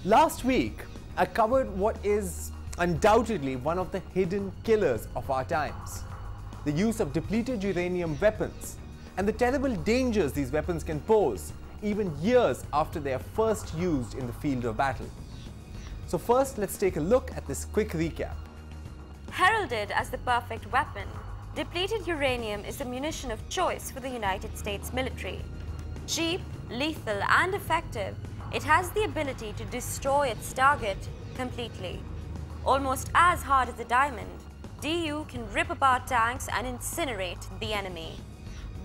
Last week, I covered what is undoubtedly one of the hidden killers of our times: the use of depleted uranium weapons and the terrible dangers these weapons can pose even years after they are first used in the field of battle. So first, let's take a look at this quick recap. Heralded as the perfect weapon, depleted uranium is the munition of choice for the United States military. Cheap, lethal, and effective, it has the ability to destroy its target completely. Almost as hard as a diamond, DU can rip apart tanks and incinerate the enemy.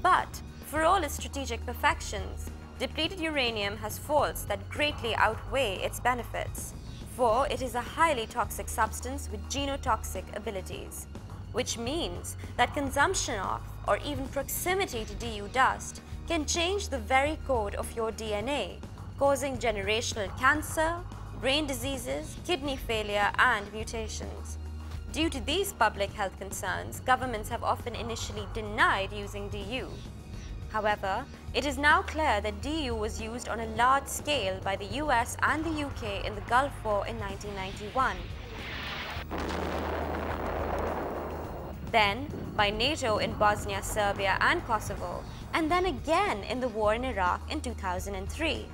But for all its strategic perfections, depleted uranium has faults that greatly outweigh its benefits. For it is a highly toxic substance with genotoxic abilities, which means that consumption of or even proximity to DU dust can change the very code of your DNA, causing generational cancer, brain diseases, kidney failure, and mutations. Due to these public health concerns, governments have often initially denied using DU. However, it is now clear that DU was used on a large scale by the US and the UK in the Gulf War in 1991. Then by NATO in Bosnia, Serbia, and Kosovo, and then again in the war in Iraq in 2003.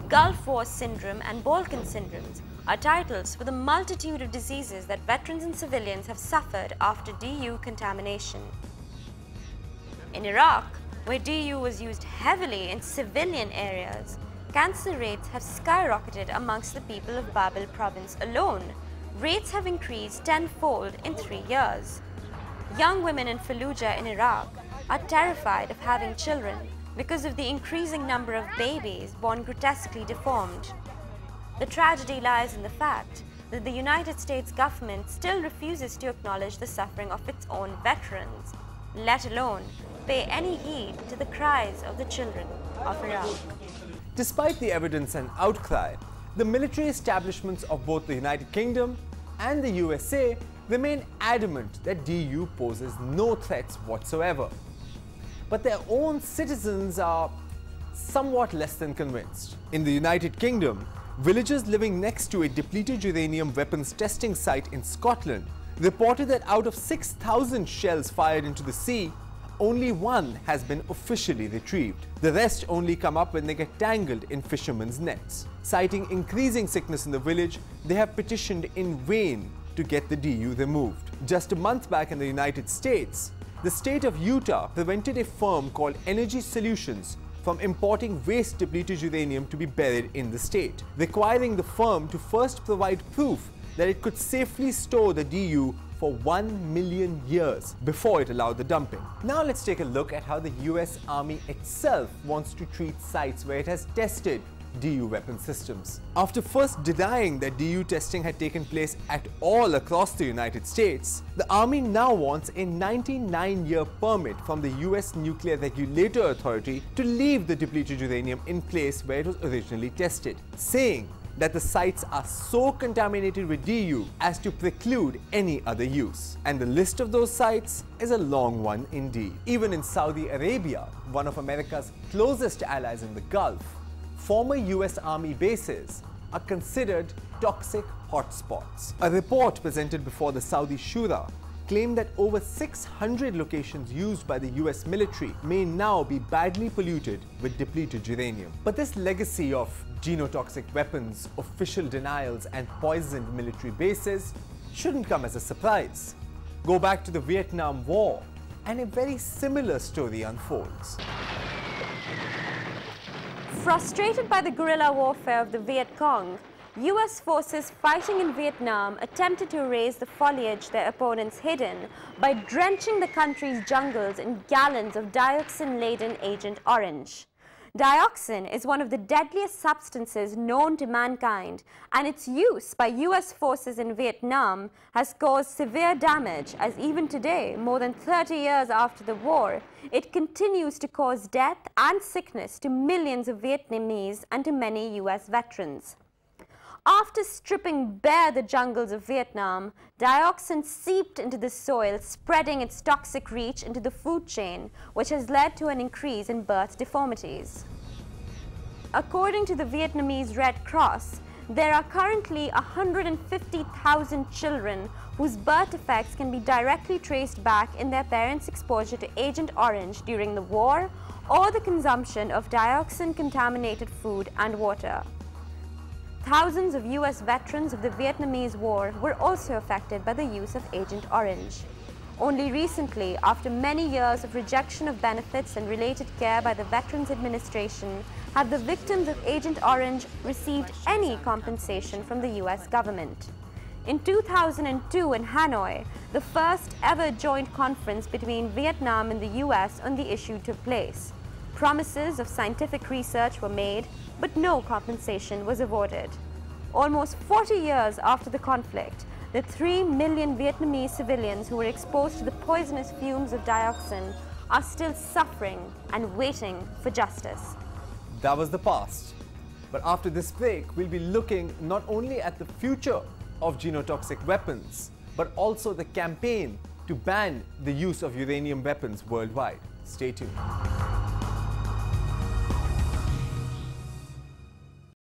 Gulf War syndrome and Balkan syndromes are titles for the multitude of diseases that veterans and civilians have suffered after DU contamination. In Iraq, where DU was used heavily in civilian areas, cancer rates have skyrocketed amongst the people of Babel province alone. Rates have increased tenfold in 3 years. Young women in Fallujah in Iraq are terrified of having children because of the increasing number of babies born grotesquely deformed. The tragedy lies in the fact that the United States government still refuses to acknowledge the suffering of its own veterans, let alone pay any heed to the cries of the children of Iraq. Despite the evidence and outcry, the military establishments of both the United Kingdom and the USA remain adamant that DU poses no threats whatsoever. But their own citizens are somewhat less than convinced. In the United Kingdom, villagers living next to a depleted uranium weapons testing site in Scotland reported that out of 6,000 shells fired into the sea, only one has been officially retrieved. The rest only come up when they get tangled in fishermen's nets. Citing increasing sickness in the village, they have petitioned in vain to get the DU removed. Just a month back in the United States, the state of Utah prevented a firm called Energy Solutions from importing waste depleted uranium to be buried in the state, requiring the firm to first provide proof that it could safely store the DU for 1 million years before it allowed the dumping. Now let's take a look at how the US Army itself wants to treat sites where it has tested DU weapon systems. After first denying that DU testing had taken place at all across the United States, the Army now wants a 99-year permit from the US Nuclear Regulator Authority to leave the depleted uranium in place where it was originally tested, saying that the sites are so contaminated with DU as to preclude any other use. And the list of those sites is a long one indeed. Even in Saudi Arabia, one of America's closest allies in the Gulf, former US Army bases are considered toxic hotspots. A report presented before the Saudi Shura claimed that over 600 locations used by the US military may now be badly polluted with depleted uranium. But this legacy of genotoxic weapons, official denials, and poisoned military bases shouldn't come as a surprise. Go back to the Vietnam War, and a very similar story unfolds. Frustrated by the guerrilla warfare of the Viet Cong, US forces fighting in Vietnam attempted to erase the foliage their opponents hidden by drenching the country's jungles in gallons of dioxin-laden Agent Orange. Dioxin is one of the deadliest substances known to mankind, and its use by US forces in Vietnam has caused severe damage, as even today, more than 30 years after the war, it continues to cause death and sickness to millions of Vietnamese and to many US veterans. After stripping bare the jungles of Vietnam, dioxin seeped into the soil, spreading its toxic reach into the food chain, which has led to an increase in birth deformities. according to the Vietnamese Red Cross, there are currently 150,000 children whose birth defects can be directly traced back in their parents' exposure to Agent Orange during the war or the consumption of dioxin-contaminated food and water. Thousands of US veterans of the Vietnamese War were also affected by the use of Agent Orange. Only recently, after many years of rejection of benefits and related care by the Veterans Administration, have the victims of Agent Orange received any compensation from the US government. In 2002 in Hanoi, the first ever joint conference between Vietnam and the US on the issue took place. Promises of scientific research were made, but no compensation was awarded. Almost 40 years after the conflict, the 3 million Vietnamese civilians who were exposed to the poisonous fumes of dioxin are still suffering and waiting for justice. That was the past. But after this break, we'll be looking not only at the future of genotoxic weapons, but also the campaign to ban the use of uranium weapons worldwide. Stay tuned.